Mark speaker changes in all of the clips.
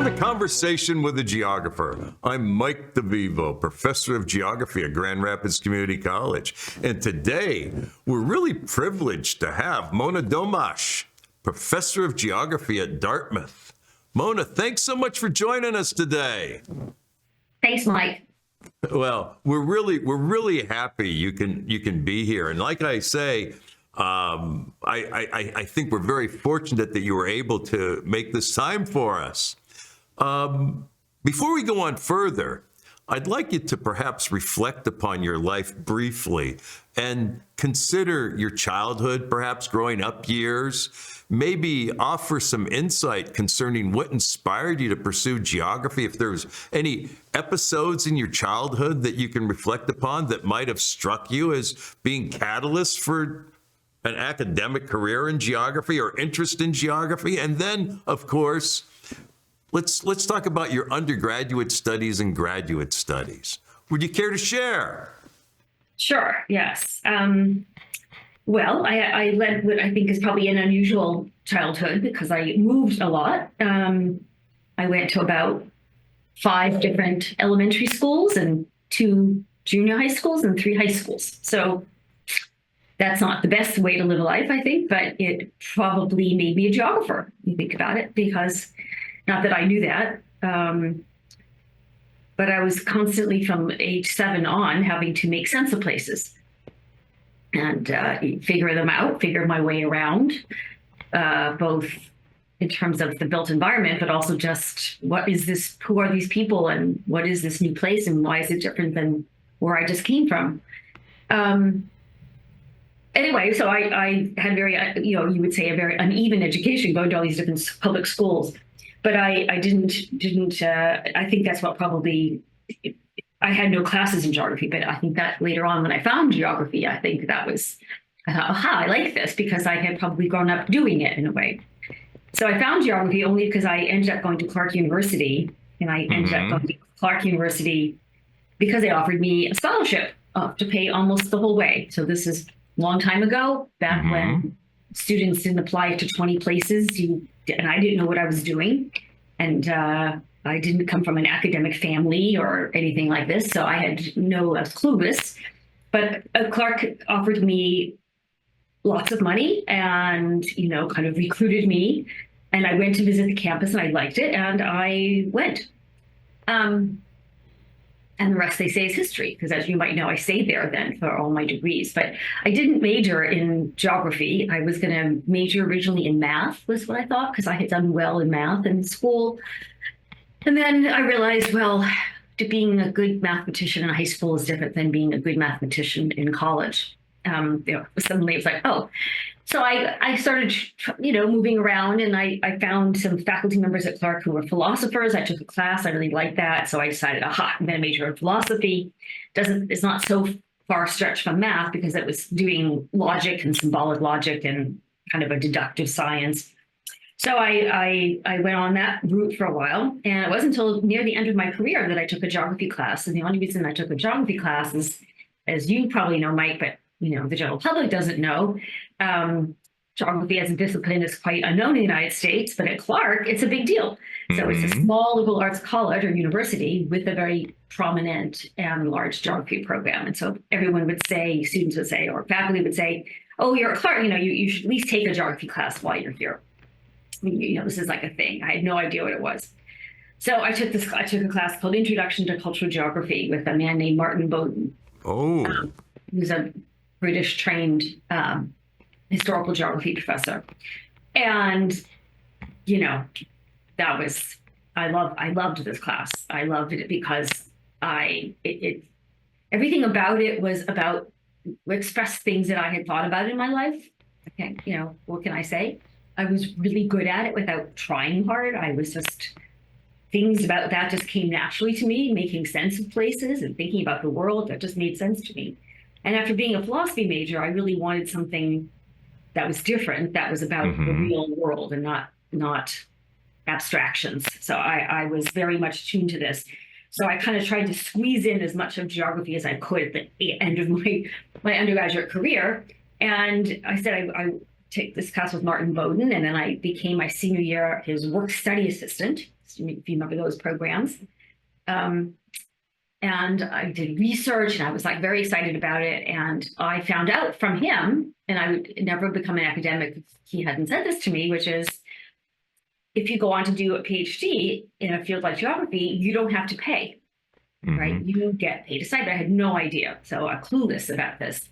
Speaker 1: Welcome to Conversation with a Geographer. I'm Mike DeVivo, professor of geography at Grand Rapids Community College. And today, we're really privileged to have Mona Domosh, professor of geography at Dartmouth. Mona, thanks so much for joining us today.
Speaker 2: Thanks, Mike.
Speaker 1: Well, we're really happy you can be here. And like I say, I think we're very fortunate that you were able to make this time for us. Before we go on further, I'd like you to perhaps reflect upon your life briefly and consider your childhood, perhaps growing up years, maybe offer some insight concerning what inspired you to pursue geography. If there's any episodes in your childhood that you can reflect upon that might have struck you as being catalysts for an academic career in geography or interest in geography. And then, of course, let's talk about your undergraduate studies and graduate studies. Would you care to share?
Speaker 2: Sure, yes. Well, I led what I think is probably an unusual childhood because I moved a lot. I went to about 5 different elementary schools and 2 junior high schools and 3 high schools. So that's not the best way to live a life, I think, but it probably made me a geographer, you think about it, because not that I knew that, but I was constantly from age 7 on having to make sense of places and figure them out, figure my way around, both in terms of the built environment, but also just what is this, who are these people and what is this new place and why is it different than where I just came from? Anyway, so I had very, you would say a very uneven education going to all these different public schools. But I didn't. I think that's what probably. I had no classes in geography, but I think that later on, when I found geography, I think that was. I thought, aha, I like this because I had probably grown up doing it in a way. So I found geography only because I ended up going to Clark University, and I ended up going to Clark University because they offered me a scholarship to pay almost the whole way. So this is a long time ago, back when students didn't apply to 20 places. And I didn't know what I was doing. And I didn't come from an academic family or anything like this. So I had I was clueless. But Clark offered me lots of money and, kind of recruited me. And I went to visit the campus and I liked it. And I went. And the rest, they say, is history, because as you might know, I stayed there then for all my degrees. But I didn't major in geography. I was going to major originally in math, was what I thought, because I had done well in math in school. And then I realized, well, being a good mathematician in high school is different than being a good mathematician in college. Suddenly it was like, oh. So I started, moving around, and I found some faculty members at Clark who were philosophers. I took a class. I really liked that. So I decided, aha, I'm going to major in philosophy. It's not so far stretched from math because it was doing logic and symbolic logic and kind of a deductive science. So I went on that route for a while. And it wasn't until near the end of my career that I took a geography class. And the only reason I took a geography class is, as you probably know, Mike, but the general public doesn't know, geography as a discipline is quite unknown in the United States, but at Clark, it's a big deal. So it's a small liberal arts college or university with a very prominent and large geography program. And so everyone would say, students would say, or faculty would say, oh, you're at Clark, you should at least take a geography class while you're here. This is like a thing. I had no idea what it was. So I took a class called Introduction to Cultural Geography with a man named Martin Bowden.
Speaker 1: Oh.
Speaker 2: Who's a British trained historical geography professor. And, that was, I loved this class. I loved it because everything about it was about express things that I had thought about in my life. Okay, what can I say? I was really good at it without trying hard. I was just, things about that just came naturally to me, making sense of places and thinking about the world that just made sense to me. And after being a philosophy major, I really wanted something that was different, that was about the real world and not abstractions. So I was very much tuned to this. So I kind of tried to squeeze in as much of geography as I could at the end of my undergraduate career. And I said I take this class with Martin Bowden, and then I became my senior year his work study assistant. if you remember those programs. And I did research and I was like very excited about it. And I found out from him, and I would never become an academic if he hadn't said this to me, which is if you go on to do a PhD in a field like geography, you don't have to pay, right? You get paid aside, but I had no idea. So I'm clueless about this.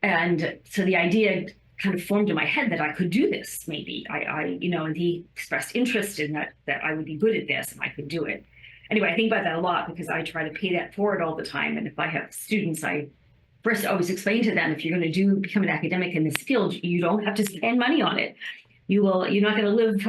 Speaker 2: And so the idea kind of formed in my head that I could do this, maybe. And he expressed interest in that I would be good at this and I could do it. Anyway, I think about that a lot because I try to pay that forward all the time. And if I have students, I first always explain to them, if you're going to become an academic in this field, you don't have to spend money on it. You're not going to live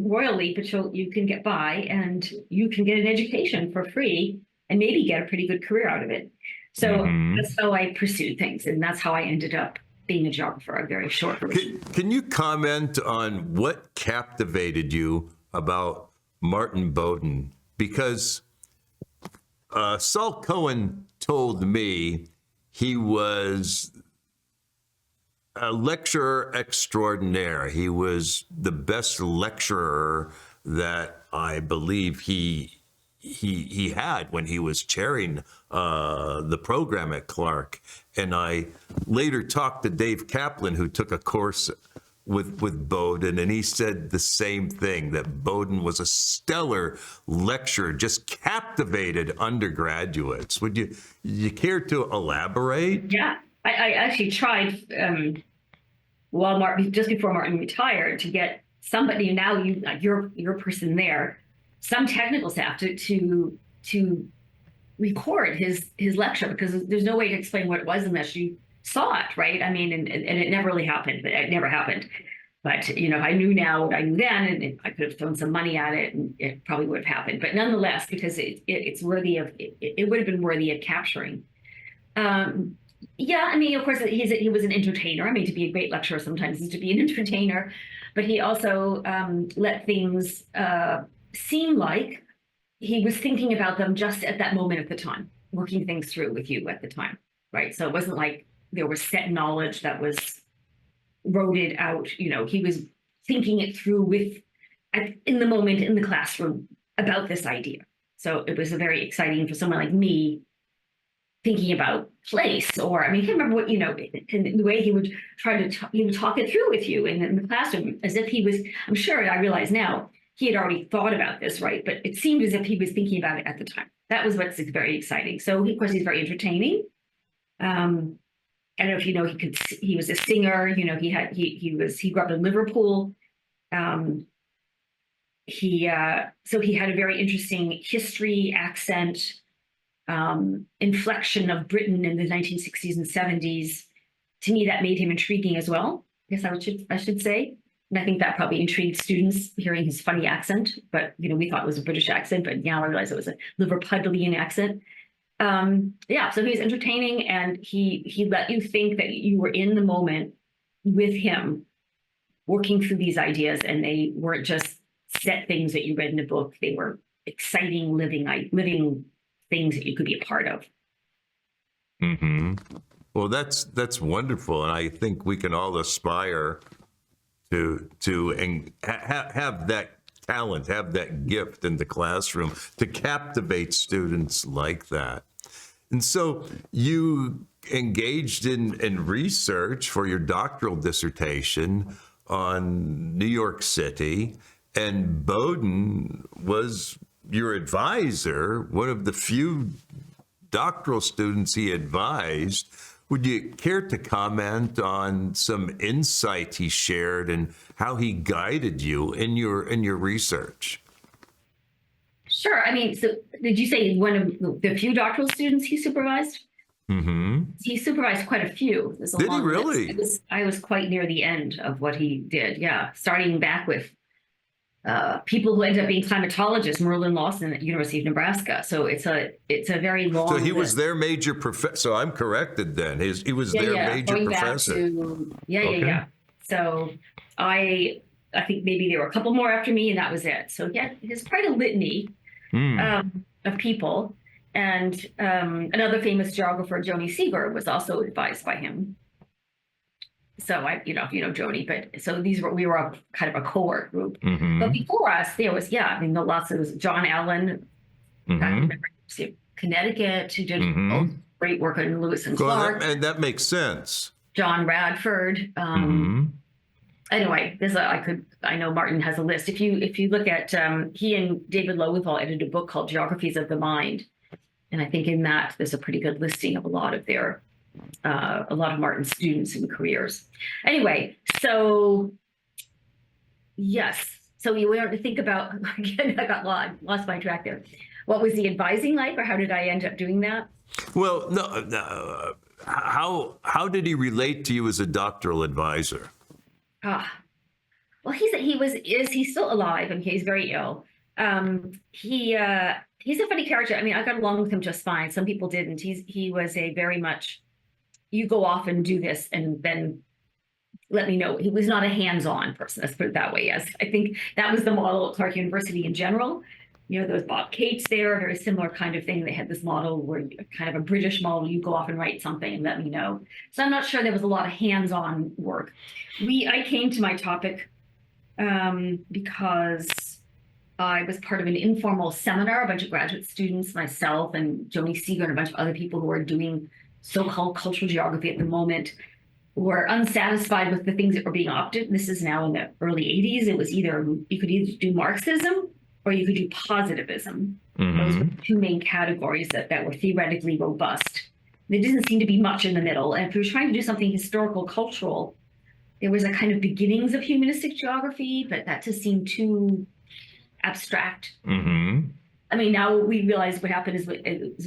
Speaker 2: royally, but you can get by and you can get an education for free and maybe get a pretty good career out of it. So that's how I pursued things. And that's how I ended up being a geographer, a very short version.
Speaker 1: Can you comment on what captivated you about Martin Bowden? Because Saul Cohen told me he was a lecturer extraordinaire. He was the best lecturer that I believe he had when he was chairing the program at Clark. And I later talked to Dave Kaplan, who took a course with Bowden, and he said the same thing, that Bowden was a stellar lecturer, just captivated undergraduates. Would you care to elaborate?
Speaker 2: Yeah, I actually tried just before Martin retired to get somebody. Now you're a person there, some technical staff to record his lecture, because there's no way to explain what it was unless you saw it, right? I mean, and it never really happened. It never happened. But I knew now what I knew then, and I could have thrown some money at it, and it probably would have happened. But nonetheless, because it's worthy of, it would have been worthy of capturing. Yeah, I mean, of course, he was an entertainer. I mean, to be a great lecturer sometimes is to be an entertainer, but he also let things seem like he was thinking about them just at that moment at the time, working things through with you at the time, right? So it wasn't like there was set knowledge that was roted out. He was thinking it through in the moment in the classroom about this idea. So it was very exciting for someone like me thinking about place, or I can't remember what, and the way he would try to talk it through with you in the classroom, as if he was, I'm sure I realize now, he had already thought about this, right? But it seemed as if he was thinking about it at the time. That was what's very exciting. So of course, he's very entertaining. I don't know if he was a singer. He grew up in Liverpool. So he had a very interesting history, accent, inflection of Britain in the 1960s and 70s. To me, that made him intriguing as well. I guess I should say. And I think that probably intrigued students hearing his funny accent. But we thought it was a British accent, but now I realize it was a Liverpudlian accent. So he was entertaining, and he let you think that you were in the moment with him, working through these ideas, and they weren't just set things that you read in a book. They were exciting, living things that you could be a part of.
Speaker 1: Well, that's wonderful, and I think we can all aspire to have that talent, have that gift in the classroom to captivate students like that. And so you engaged in research for your doctoral dissertation on New York City, and Bowden was your advisor, one of the few doctoral students he advised. Would you care to comment on some insight he shared and how he guided you in your research?
Speaker 2: Sure. So did you say one of the few doctoral students he supervised? He supervised quite a few.
Speaker 1: Did he really?
Speaker 2: I was quite near the end of what he did. Yeah, starting back with people who ended up being climatologists, Merlin Lawson at University of Nebraska. So it's a very long.
Speaker 1: So he was their major professor. So I'm corrected then. He was their major professor.
Speaker 2: Yeah. So I think maybe there were a couple more after me, and that was it. So yeah, there's quite a litany of people. And another famous geographer, Joni Seeger, was also advised by him. So if you know Joni, but so we were a kind of a cohort group. But
Speaker 1: Mm-hmm.
Speaker 2: before us, there was, lots of John Allen, back in
Speaker 1: Mm-hmm.
Speaker 2: the University of Connecticut, who did
Speaker 1: Mm-hmm.
Speaker 2: great work on Lewis and
Speaker 1: Well,
Speaker 2: Clark,
Speaker 1: and that makes sense.
Speaker 2: John Radford.
Speaker 1: Mm-hmm.
Speaker 2: Anyway, I know Martin has a list. If you look at, he and David Lowenthal edited a book called Geographies of the Mind. And I think in that there's a pretty good listing of a lot of Martin's students and careers. Anyway, so yes. So we wanted to think about, again, I got lost my track there. What was the advising like, or how did I end up doing that?
Speaker 1: Well, no, how did he relate to you as a doctoral advisor?
Speaker 2: Well, he's still alive, and he's very ill. He's a funny character. I mean, I got along with him just fine. Some people didn't. He was a very much, you go off and do this and then let me know. He was not a hands-on person, let's put it that way. Yes, I think that was the model at Clark University in general. There was Bob Cates there, a very similar kind of thing. They had this model where kind of a British model, you go off and write something and let me know. So I'm not sure there was a lot of hands-on work. I came to my topic because I was part of an informal seminar, a bunch of graduate students, myself and Joni Seeger and a bunch of other people who are doing so-called cultural geography at the moment, were unsatisfied with the things that were being opted. This is now in the early 80s. It was you could either do Marxism or you could do positivism.
Speaker 1: Mm-hmm.
Speaker 2: Those were the two main categories that were theoretically robust. There didn't seem to be much in the middle. And if you were trying to do something historical, cultural, there was a kind of beginnings of humanistic geography, but that just seemed too abstract.
Speaker 1: Mm-hmm.
Speaker 2: I mean, now we realize what happened is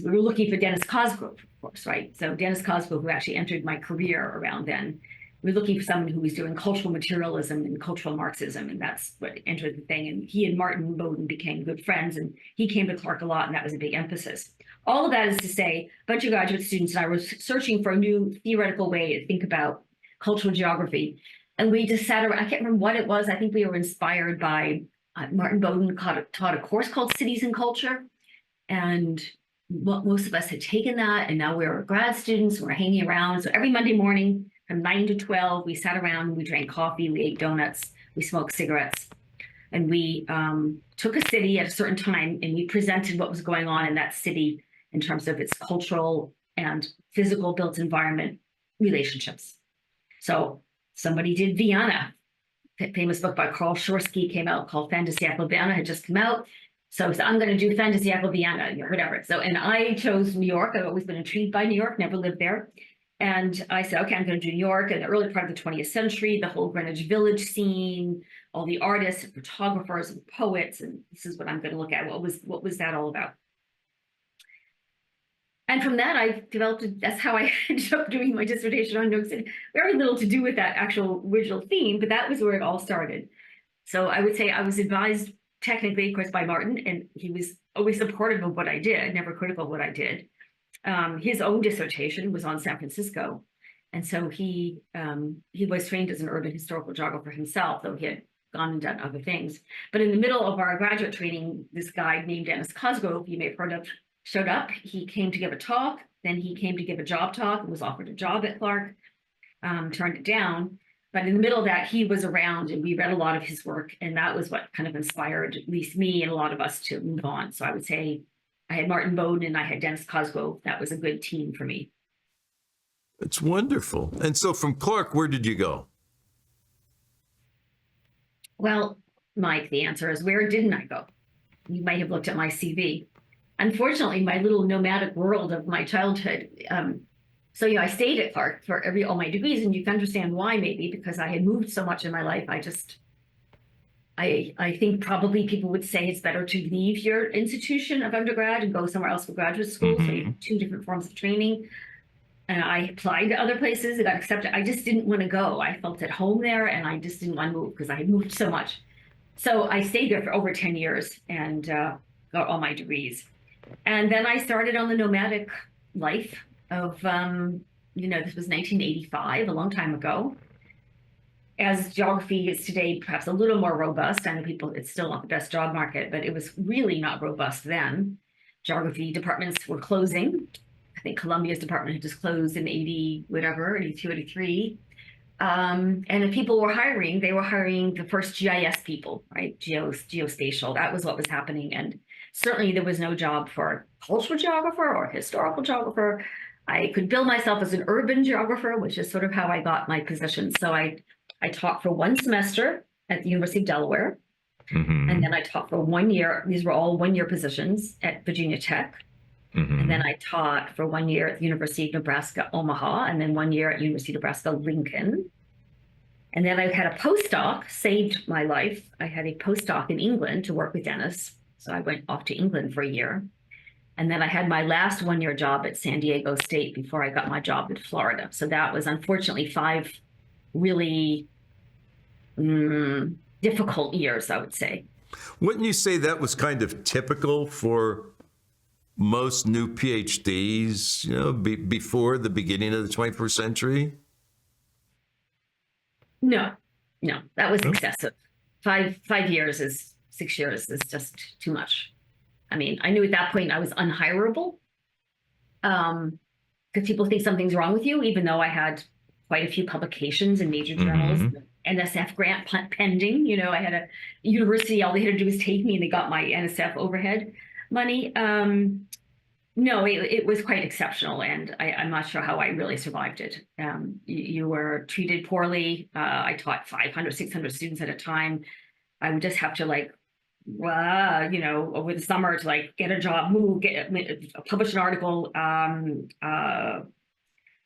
Speaker 2: we were looking for Dennis Cosgrove, of course, right? So Dennis Cosgrove, who actually entered my career around then, we're looking for someone who was doing cultural materialism and cultural Marxism, and that's what entered the thing. And he and Martin Bowden became good friends, and he came to Clark a lot, and that was a big emphasis. All of that is to say, a bunch of graduate students and I were searching for a new theoretical way to think about cultural geography. And we just sat around, I can't remember what it was. I think we were inspired by Martin Bowden taught a course called Cities and Culture. And most of us had taken that, and now we were grad students, we're hanging around. So every Monday morning from 9 to 12, we sat around, we drank coffee, we ate donuts, we smoked cigarettes. And we took a city at a certain time, and we presented what was going on in that city in terms of its cultural and physical built environment relationships. So somebody did Vienna. Famous book by Carl Shorsky came out called Fantasiacal Vienna, had just come out. So I'm going to do Fantasiacal Vienna, whatever. So, and I chose New York. I've always been intrigued by New York, never lived there. And I said, okay, I'm going to do New York in the early part of the 20th century, the whole Greenwich Village scene, all the artists and photographers and poets. And this is what I'm going to look at. What was that all about? And from that, I developed, that's how I ended up doing my dissertation on New York City. Very little to do with that actual original theme, but that was where it all started. So I would say I was advised technically, of course, by Martin, and he was always supportive of what I did, never critical of what I did. His own dissertation was on San Francisco. And so he was trained as an urban historical geographer himself, though he had gone and done other things. But in the middle of our graduate training, this guy named Dennis Cosgrove, you may have heard of, showed up. He came to give a talk. Then he came to give a job talk, was offered a job at Clark, turned it down. But in the middle of that, he was around and we read a lot of his work. And that was what kind of inspired at least me and a lot of us to move on. So I would say I had Martin Bowden and I had Dennis Cosgrove. That was a good team for me.
Speaker 1: It's wonderful. And so from Clark, where did you go?
Speaker 2: Well, Mike, the answer is, where didn't I go? You might have looked at my CV. Unfortunately, my little nomadic world of my childhood. So I stayed at Clark for all my degrees, and you can understand why, maybe because I had moved so much in my life. I think probably people would say it's better to leave your institution of undergrad and go somewhere else for graduate school. Mm-hmm. So you have two different forms of training. And I applied to other places. I got accepted. I just didn't want to go. I felt at home there, and I just didn't want to move because I had moved so much. So I stayed there for over 10 years and got all my degrees. And then I started on the nomadic life of, this was 1985, a long time ago. As geography is today, perhaps a little more robust. I know it's still not the best job market, but it was really not robust then. Geography departments were closing. I think Columbia's department had just closed in 82, 83. And if people were hiring, they were hiring the first GIS people, right? Geospatial. That was what was happening. And certainly there was no job for cultural geographer or historical geographer. I could bill myself as an urban geographer, which is sort of how I got my position. So I taught for one semester at the University of Delaware. And then I taught for 1 year. These were all 1 year positions at Virginia Tech. And then I taught for 1 year at the University of Nebraska, Omaha, and then 1 year at University of Nebraska, Lincoln. And then I had a postdoc, saved my life. I had a postdoc in England to work with Dennis. So I went off to England for a year. And then I had my last 1 year job at San Diego State before I got my job in Florida. So that was unfortunately 5 really difficult years, I would say.
Speaker 1: Wouldn't you say that was kind of typical for most new PhDs, before the beginning of the 21st century?
Speaker 2: No, that was excessive. 5 years 6 years is just too much. I mean, I knew at that point I was unhirable, because people think something's wrong with you, even though I had quite a few publications in major journals, NSF grant pending. I had a university, all they had to do was take me and they got my NSF overhead money. No, it was quite exceptional, and I'm not sure how I really survived it. You were treated poorly. I taught 500, 600 students at a time. I would just have to over the summer to get a job, publish an artical, and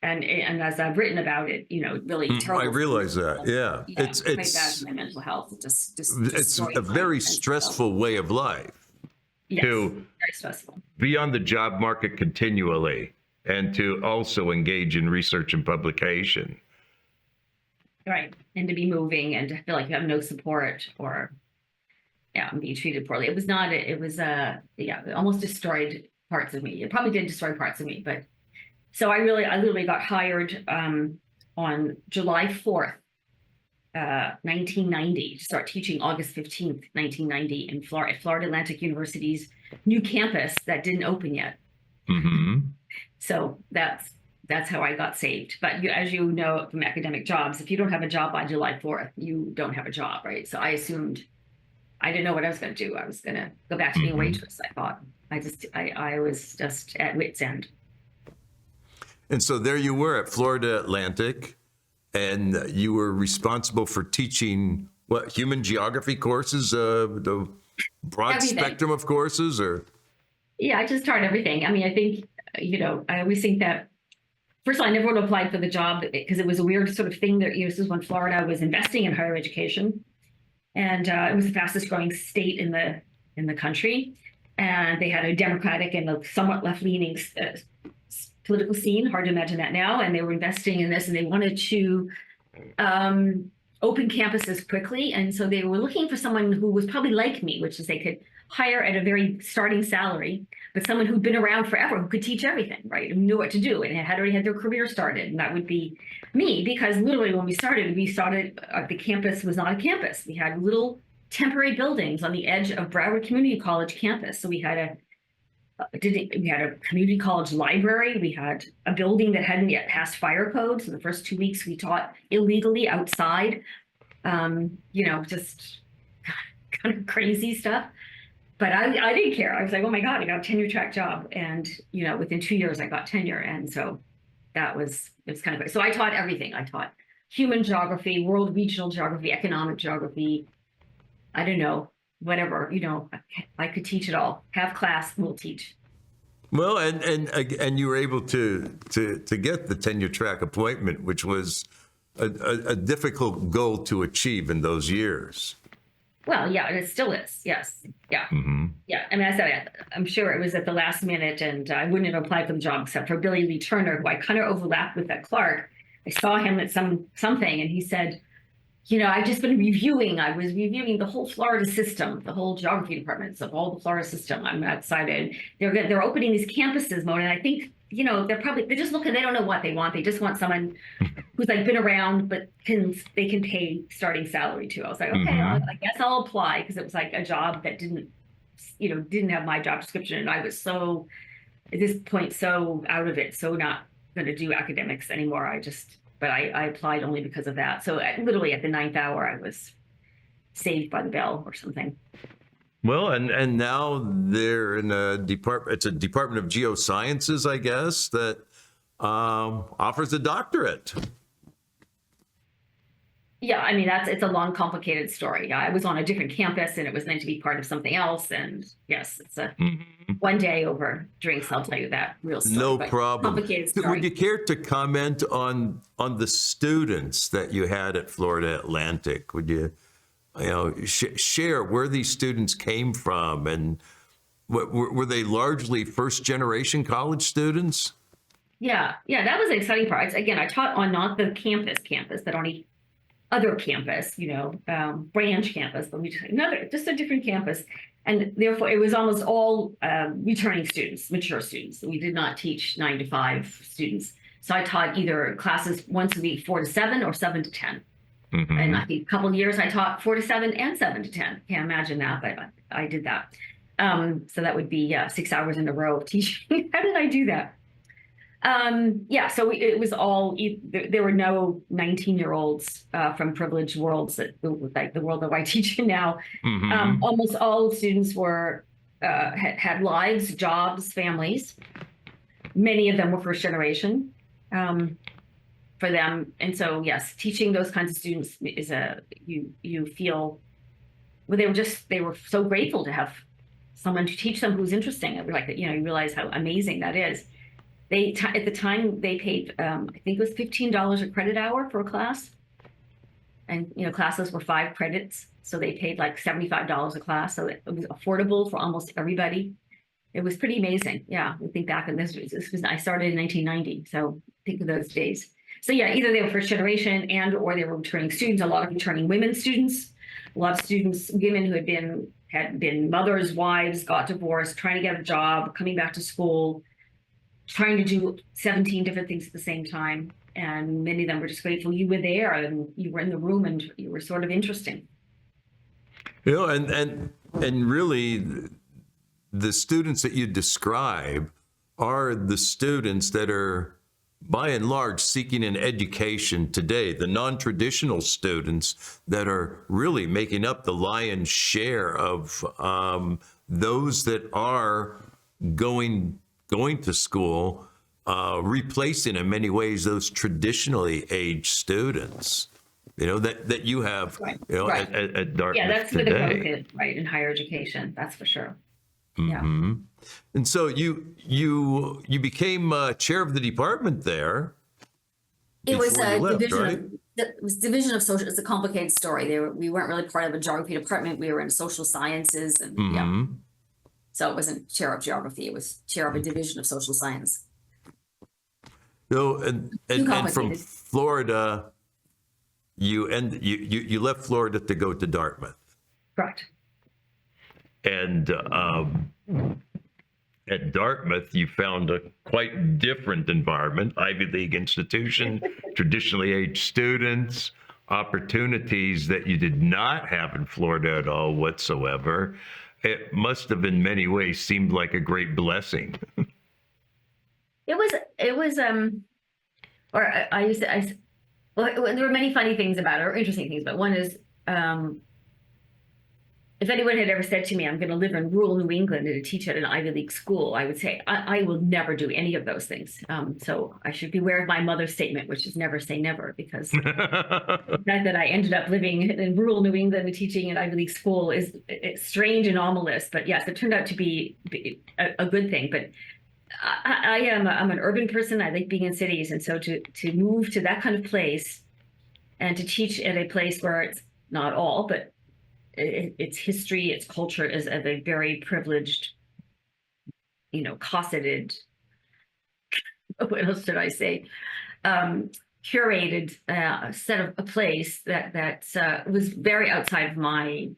Speaker 2: as I've written about it, really terrible.
Speaker 1: I realize that. Yeah,
Speaker 2: it's quite bad for my mental health.
Speaker 1: It's a very stressful way of life.
Speaker 2: Yes,
Speaker 1: to
Speaker 2: very stressful.
Speaker 1: Be on the job market continually and to also engage in research and publication.
Speaker 2: Right. And to be moving and to feel like you have no support or, and be treated poorly. It almost destroyed parts of me. It probably did destroy parts of me. But so I literally got hired on July 4th, 1990, to start teaching August 15th, 1990 in Florida Atlantic University's new campus that didn't open yet. So that's how I got saved. But as you know from academic jobs, if you don't have a job by July 4th, you don't have a job, right? So I assumed I didn't know what I was going to do. I was going to go back to being a waitress, I thought. I was just at wit's end.
Speaker 1: And so there you were at Florida Atlantic, and you were responsible for teaching human geography courses, the broad spectrum of courses, or?
Speaker 2: Yeah, I just taught everything. I mean, I think, I always think that, first of all, I never would have applied for the job because it was a weird sort of thing that, this is when Florida was investing in higher education. And it was the fastest growing state in the country. And they had a Democratic and a somewhat left-leaning political scene. Hard to imagine that now. And they were investing in this, and they wanted to open campuses quickly. And so they were looking for someone who was probably like me, which is they could hire at a very starting salary, but someone who'd been around forever, who could teach everything, right? Who knew what to do and had already had their career started. And that would be me, because literally when we started, the campus was not a campus. We had little temporary buildings on the edge of Broward Community College campus. So we had a community college library. We had a building that hadn't yet passed fire code. So the first 2 weeks we taught illegally outside, just kind of crazy stuff. But I didn't care. I was like, oh my God, I got a tenure track job. And, within 2 years I got tenure. And so it was kind of great. So I taught everything. I taught human geography, world regional geography, economic geography. I don't know, whatever, I could teach it all. Have class, we'll teach.
Speaker 1: Well, and you were able to get the tenure track appointment, which was a difficult goal to achieve in those years.
Speaker 2: Well, yeah, and it still is. Yes. Yeah. Yeah. I mean, I said, I'm sure it was at the last minute, and I wouldn't have applied for the job except for Billy Lee Turner, who I kind of overlapped with at Clark. I saw him at something, and he said, I've just been I was reviewing the whole Florida system, the whole geography departments of all the Florida system. I'm excited. They're opening these campuses, Mona, and I think, they're just looking, they don't know what they want. They just want someone who's been around, but they can pay starting salary too. I was like, okay, I guess I'll apply, because it was a job that didn't have my job description. And I was so, at this point, so out of it, so not going to do academics anymore. I just but I applied only because of that. So literally at the ninth hour, I was saved by the bell or something.
Speaker 1: Well, and now they're in a department. It's a Department of Geosciences, I guess, that offers a doctorate.
Speaker 2: Yeah, I mean it's a long, complicated story. I was on a different campus, and it was meant to be part of something else. And yes, it's a one day over drinks. I'll tell you that real story.
Speaker 1: No
Speaker 2: but
Speaker 1: problem.
Speaker 2: Complicated story.
Speaker 1: Would you care to comment on the students that you had at Florida Atlantic? Would you, share where these students came from, and were they largely first generation college students?
Speaker 2: Yeah, that was the exciting part. Again, I taught on not the campus, but on other campus, branch campus, but just a different campus. And therefore it was almost all returning students, mature students. We did not teach 9 to 5 students. So I taught either classes once a week, 4 to 7 or 7 to 10. Mm-hmm. And I think a couple of years I taught 4 to 7 and 7 to 10. Can't imagine that, but I did that. So that would be 6 hours in a row of teaching. How did I do that? So it was all, there were no 19-year-olds from privileged worlds, like the world that I teach in now. Mm-hmm. Almost all students were had lives, jobs, families. Many of them were first generation for them. And so, yes, teaching those kinds of students is you feel, well, they were so grateful to have someone to teach them who's interesting. Like, you realize how amazing that is. At the time they paid, I think it was $15 a credit hour for a class, and classes were 5 credits, so they paid like $75 a class, so it was affordable for almost everybody. It was pretty amazing. Yeah, we think back on this was I started in 1990, so think of those days. So yeah, either they were first generation or they were returning students. A lot of returning women students, a lot of students, women who had been mothers, wives, got divorced, trying to get a job, coming back to school, trying to do 17 different things at the same time. And many of them were just grateful you were there and you were in the room and you were sort of interesting.
Speaker 1: And really the students that you describe are the students that are by and large seeking an education today, the non-traditional students that are really making up the lion's share of those that are going to school, replacing in many ways those traditionally aged students, that you have,
Speaker 2: right.
Speaker 1: At Dartmouth
Speaker 2: yeah, that's
Speaker 1: today.
Speaker 2: where the growth is, right, in higher education, that's for sure.
Speaker 1: Mm-hmm. Yeah. And so you became chair of the department there.
Speaker 2: It was a division.
Speaker 1: Right?
Speaker 2: It was division of social. It's a complicated story. We weren't really part of a geography department. We were in social sciences, and yeah. So it wasn't chair of geography. It was chair of a division of social science.
Speaker 1: And from Florida, you left Florida to go to Dartmouth.
Speaker 2: Correct.
Speaker 1: And at Dartmouth, you found a quite different environment, Ivy League institution, traditionally aged students, opportunities that you did not have in Florida at all whatsoever. It must have in many ways seemed like a great blessing.
Speaker 2: It was, or I used to, well, there were many funny things about it, or interesting things, but one is, if anyone had ever said to me, I'm going to live in rural New England and teach at an Ivy League school, I would say, I will never do any of those things. So I should beware of my mother's statement, which is never say never, because the fact that I ended up living in rural New England and teaching at Ivy League school it's strange and anomalous. But yes, it turned out to be a good thing. But I'm an urban person. I like being in cities. And so to move to that kind of place and to teach at a place where it's not all, but its history, its culture is of a very privileged, cosseted, what else should I say, curated set of a place that was very outside of my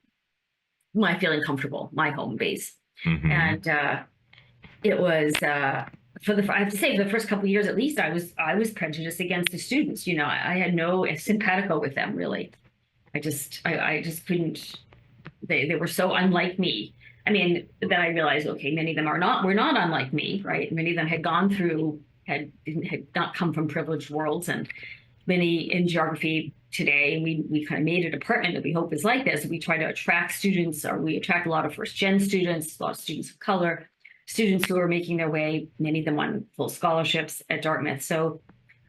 Speaker 2: feeling comfortable, my home base. Mm-hmm. And it was, I have to say, for the first couple of years at least, I was prejudiced against the students. I had no simpatico with them, really. I just couldn't. They were so unlike me. I mean, then I realized, okay, many of them were not unlike me, right? Many of them had gone through, had not come from privileged worlds, and many in geography today, and we kind of made a department that we hope is like this. We try to attract students, or we attract a lot of first-gen students, a lot of students of color, students who are making their way, many of them on full scholarships at Dartmouth. So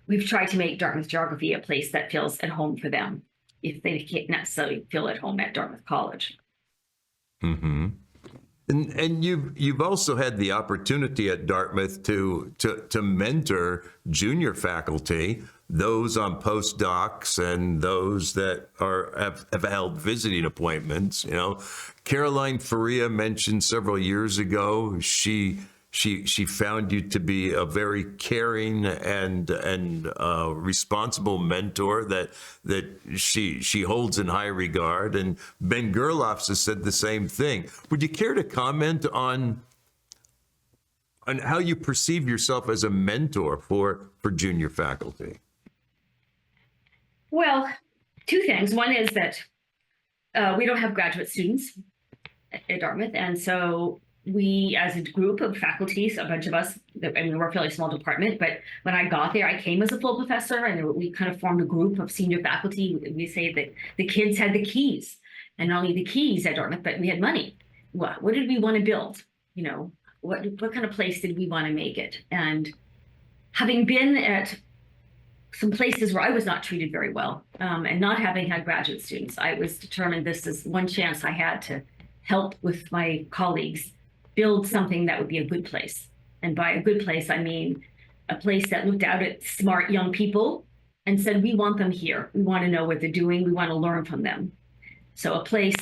Speaker 2: we've tried to make Dartmouth Geography a place that feels at home for them, if they can't necessarily feel at home at Dartmouth College.
Speaker 1: Mm-hmm. And you've also had the opportunity at Dartmouth to mentor junior faculty, those on postdocs and those that have held visiting appointments. You know, Caroline Faria mentioned several years ago she found you to be a very caring and responsible mentor that she holds in high regard. And Ben Gerlofs has said the same thing. Would you care to comment on how you perceive yourself as a mentor for junior faculty?
Speaker 2: Well, two things. One is that we don't have graduate students at Dartmouth, and so we, as a group of faculty, so a bunch of us, I mean, we're a fairly small department, but when I got there, I came as a full professor, and we kind of formed a group of senior faculty. We say that the kids had the keys, and not only the keys at Dartmouth, but we had money. What did we want to build? You know, what kind of place did we want to make it? And having been at some places where I was not treated very well, and not having had graduate students, I was determined this is one chance I had to help with my colleagues build something that would be a good place. And by a good place, I mean a place that looked out at smart young people and said, we want them here. We want to know what they're doing. We want to learn from them. So a place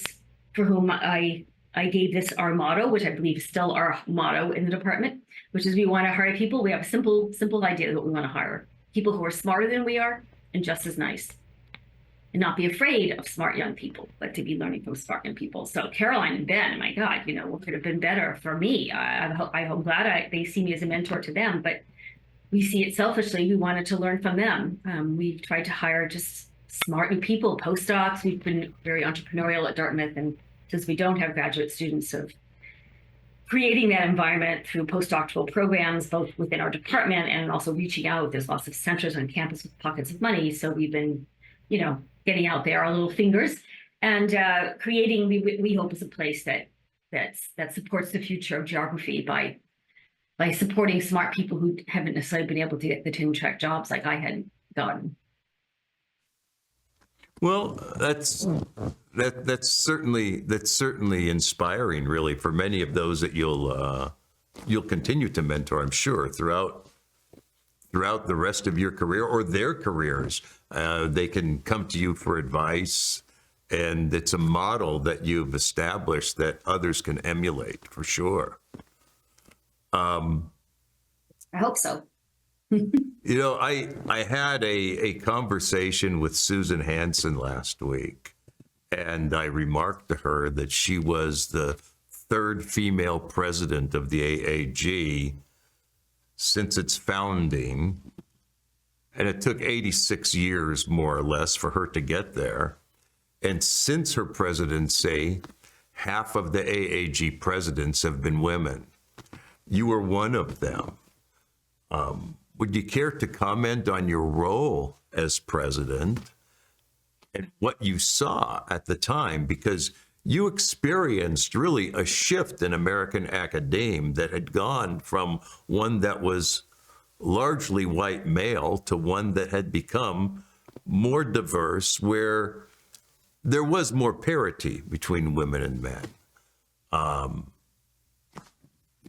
Speaker 2: for whom I gave this our motto, which I believe is still our motto in the department, which is we want to hire people. We have a simple idea of what we want to hire. People who are smarter than we are and just as nice. And not be afraid of smart young people, but to be learning from smart young people. So Caroline and Ben, my God, you know, what could have been better for me? I'm glad they see me as a mentor to them, but we see it selfishly. We wanted to learn from them. We tried to hire just smart new people, postdocs. We've been very entrepreneurial at Dartmouth, and since we don't have graduate students, of creating that environment through postdoctoral programs, both within our department and also reaching out. There's lots of centers on campus with pockets of money, so we've been, you know, getting out there our little fingers and creating, we hope, is a place that supports the future of geography by supporting smart people who haven't necessarily been able to get the tenure track jobs like I had gotten.
Speaker 1: Well, that's certainly inspiring, really, for many of those that you'll continue to mentor, I'm sure, throughout the rest of your career or their careers. They can come to you for advice, and it's a model that you've established that others can emulate, for sure.
Speaker 2: I hope so.
Speaker 1: You know, I had a conversation with Susan Hansen last week, and I remarked to her that she was the third female president of the AAG since its founding, and it took 86 years, more or less, for her to get there. And since her presidency, half of the AAG presidents have been women. You were one of them. Would you care to comment on your role as president and what you saw at the time? Because you experienced really a shift in American academe that had gone from one that was largely white male to one that had become more diverse, where there was more parity between women and men.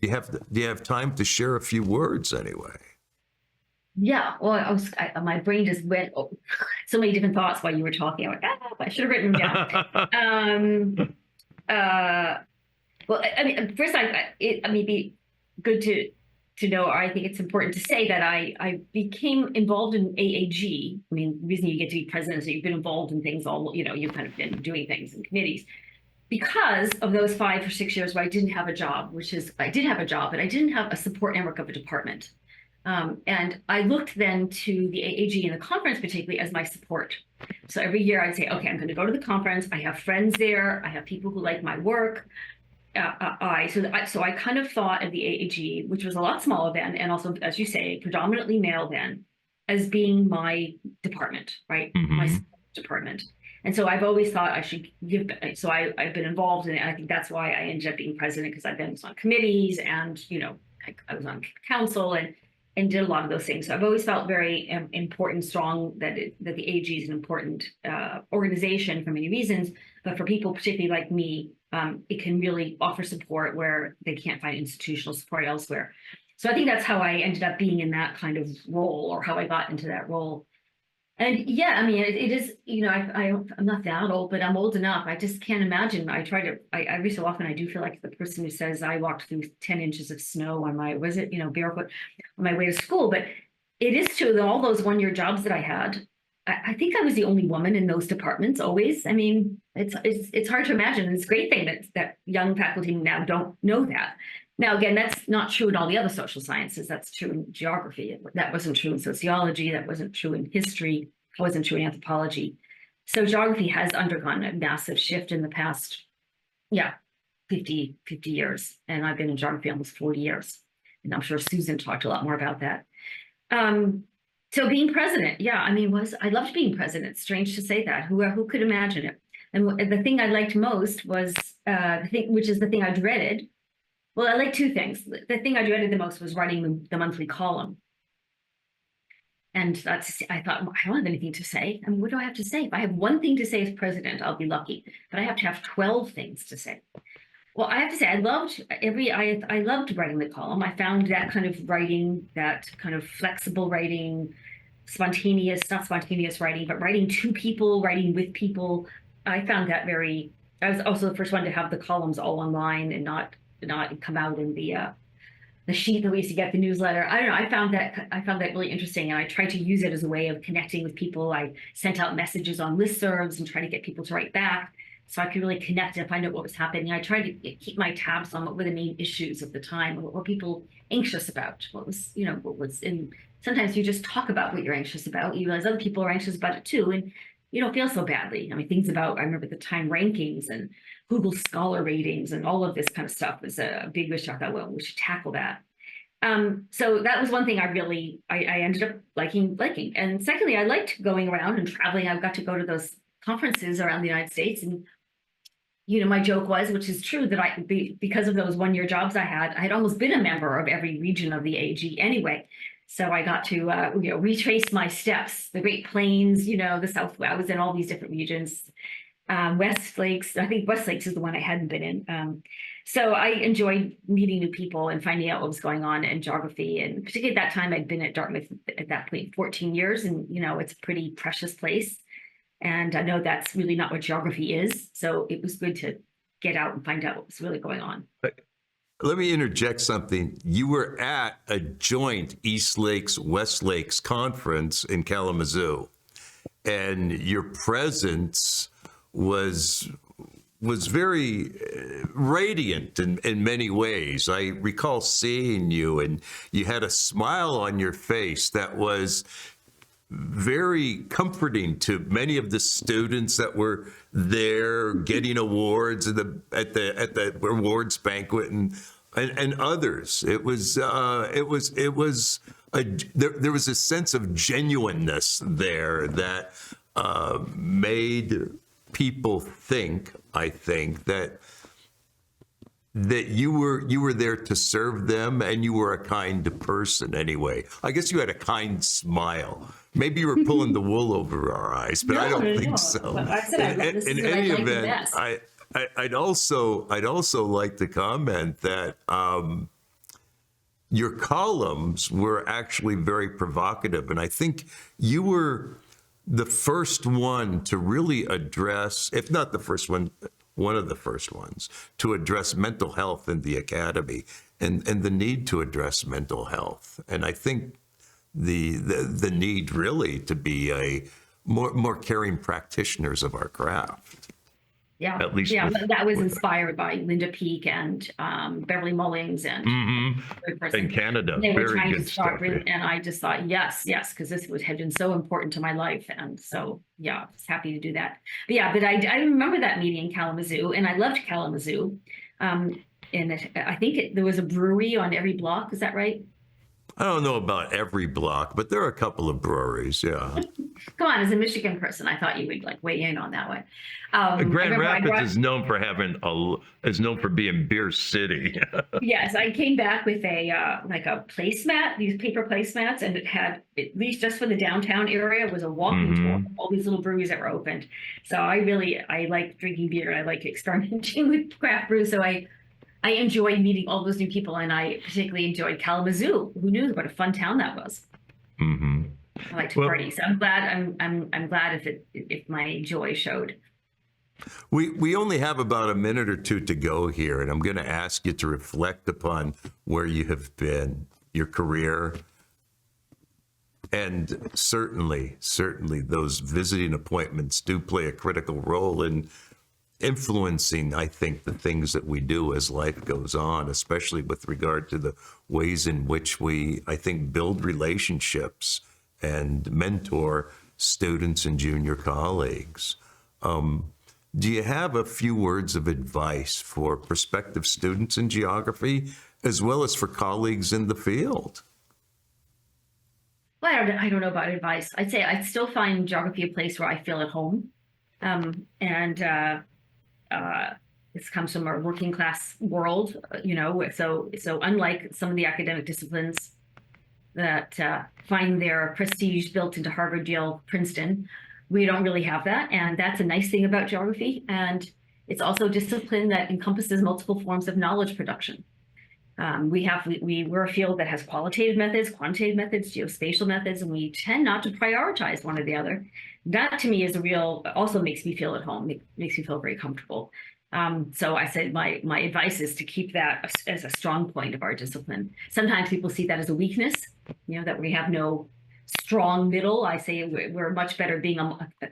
Speaker 1: Do you have time to share a few words anyway?
Speaker 2: Yeah, well, my brain just went so many different thoughts while you were talking. I went, I should have written them down. Well, I mean, first, it may be good to know, or I think it's important to say that I became involved in AAG. I mean, the reason you get to be president is that you've been involved in things you've kind of been doing things in committees. Because of those 5 or 6 years where I didn't have a job, I did have a job, but I didn't have a support network of a department. And I looked then to the AAG and the conference particularly as my support. So every year I'd say, okay, I'm going to go to the conference. I have friends there. I have people who like my work. So I kind of thought of the AAG, which was a lot smaller then, and also, as you say, predominantly male then, as being my department, right? My department. And so I've always thought I should give, so I've been involved in it. I think that's why I ended up being president, because I've been on committees and, I was on council and did a lot of those things. So I've always felt very important, strong that the AG is an important organization for many reasons, but for people particularly like me, it can really offer support where they can't find institutional support elsewhere. So I think that's how I ended up being in that kind of role, or how I got into that role. And yeah, I mean, it is, I'm not that old, but I'm old enough. I just can't imagine. I every so often I do feel like the person who says I walked through 10 inches of snow on my, barefoot on my way to school. But it is true that all those one-year jobs that I had, I think I was the only woman in those departments always. I mean, it's hard to imagine. It's a great thing that young faculty now don't know that. Now, again, that's not true in all the other social sciences. That's true in geography. That wasn't true in sociology. That wasn't true in history. It wasn't true in anthropology. So geography has undergone a massive shift in the past, 50 years. And I've been in geography almost 40 years. And I'm sure Susan talked a lot more about that. So being president, I loved being president. Strange to say that. Who could imagine it? And the thing I liked most was which is the thing I dreaded. Well, I like two things. The thing I dreaded the most was writing the monthly column. And I thought, well, I don't have anything to say. I mean, what do I have to say? If I have one thing to say as president, I'll be lucky. But I have to have 12 things to say. Well, I have to say, I loved writing the column. I found that kind of writing, that kind of flexible writing, not spontaneous writing, but writing to people, writing with people. I found that I was also the first one to have the columns all online and not come out in the sheet that we used to get, the newsletter. I don't know. I found that really interesting, and I tried to use it as a way of connecting with people. I sent out messages on listservs and tried to get people to write back, so I could really connect and find out what was happening. I tried to keep my tabs on what were the main issues of the time, what were people anxious about, what was in. Sometimes you just talk about what you're anxious about. You realize other people are anxious about it too, and you don't feel so badly. I mean, I remember at the time rankings and Google Scholar ratings and all of this kind of stuff was a big issue. I thought, well, we should tackle that. So that was one thing I ended up liking. And secondly, I liked going around and traveling. I got to go to those conferences around the United States. And, my joke was, which is true, that because of those one-year jobs I had almost been a member of every region of the AG anyway. So I got to, retrace my steps, the Great Plains, the South. I was in all these different regions. West Lakes, I think West Lakes is the one I hadn't been in. So I enjoyed meeting new people and finding out what was going on in geography. And particularly at that time, I'd been at Dartmouth at that point 14 years. And, it's a pretty precious place. And I know that's really not what geography is. So it was good to get out and find out what was really going on.
Speaker 1: Let me interject something. You were at a joint East Lakes, West Lakes conference in Kalamazoo, and your presence was very radiant in many ways. I recall seeing you, and you had a smile on your face that was very comforting to many of the students that were there getting awards at the awards banquet and others. There was a sense of genuineness there that made people think, I think, that you were there to serve them, and you were a kind person anyway. I guess you had a kind smile. Maybe you were pulling the wool over our eyes, but I don't think so.
Speaker 2: Well, I said
Speaker 1: in any event, I'd also like to comment that your columns were actually very provocative, and I think you were the first one to really address, if not the first one, one of the first ones to address mental health in the academy and the need to address mental health. And I think the need really to be a more caring practitioners of our craft.
Speaker 2: Yeah,
Speaker 1: at least
Speaker 2: that was inspired by Linda Peake and Beverly Mullings and
Speaker 1: in Canada.
Speaker 2: They were
Speaker 1: very
Speaker 2: trying
Speaker 1: good
Speaker 2: to start,
Speaker 1: stuff.
Speaker 2: and I just thought yes, because this had been so important to my life, and so I was happy to do that. But I remember that meeting in Kalamazoo, and I loved Kalamazoo. And I think there was a brewery on every block. Is that right?
Speaker 1: I don't know about every block, but there are a couple of breweries. Yeah.
Speaker 2: Come on, as a Michigan person, I thought you would like weigh in on that one.
Speaker 1: Grand Rapids is known for is known for being beer city.
Speaker 2: Yes, I came back with a like a placemat, these paper placemats, and it had, at least just for the downtown area, was a walking tour of all these little breweries that were opened. So I like drinking beer. I like experimenting with craft brews. So I enjoyed meeting all those new people, and I particularly enjoyed Kalamazoo. Who knew what a fun town that was?
Speaker 1: Mm-hmm.
Speaker 2: I like to party, so I'm glad. I'm glad if my joy showed.
Speaker 1: We only have about a minute or two to go here, and I'm going to ask you to reflect upon where you have been, your career, and certainly those visiting appointments do play a critical role in influencing, I think, the things that we do as life goes on, especially with regard to the ways in which we, I think, build relationships and mentor students and junior colleagues. Do you have a few words of advice for prospective students in geography, as well as for colleagues in the field?
Speaker 2: Well, I don't know about advice. I'd say I still find geography a place where I feel at home, this comes from our working class world, so unlike some of the academic disciplines that find their prestige built into Harvard, Yale, Princeton, we don't really have that. And that's a nice thing about geography. And it's also a discipline that encompasses multiple forms of knowledge production. We're a field that has qualitative methods, quantitative methods, geospatial methods, and we tend not to prioritize one or the other. That to me is also makes me feel at home. It makes me feel very comfortable. So I said my advice is to keep that as a strong point of our discipline. Sometimes people see that as a weakness, that we have no strong middle. I say we're much better being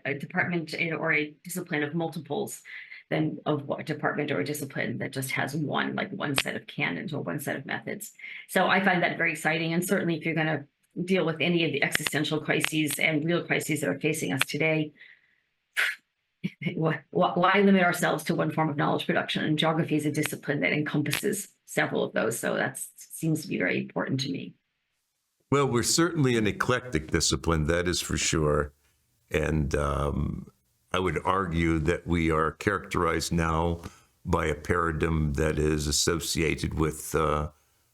Speaker 2: a department or a discipline of multiples than of a department or a discipline that just has one set of canons or one set of methods. So I find that very exciting. And certainly if you're going to deal with any of the existential crises and real crises that are facing us today, why limit ourselves to one form of knowledge production? And geography is a discipline that encompasses several of those. So that seems to be very important to me.
Speaker 1: Well, we're certainly an eclectic discipline, that is for sure. And I would argue that we are characterized now by a paradigm that is associated with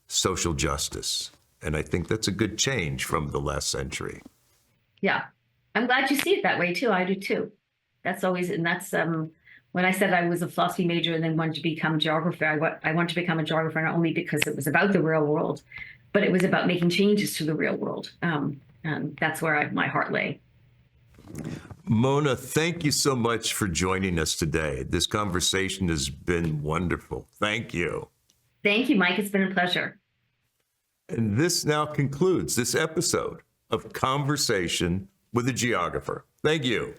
Speaker 1: social justice. And I think that's a good change from the last century.
Speaker 2: Yeah, I'm glad you see it that way too. I do too. That's when I said I was a philosophy major and then wanted to become a geographer, I wanted to become a geographer not only because it was about the real world, but it was about making changes to the real world. And that's where my heart lay.
Speaker 1: Mona, thank you so much for joining us today. This conversation has been wonderful. Thank you.
Speaker 2: Thank you, Mike. It's been a pleasure.
Speaker 1: And this now concludes this episode of Conversation with a Geographer. Thank you.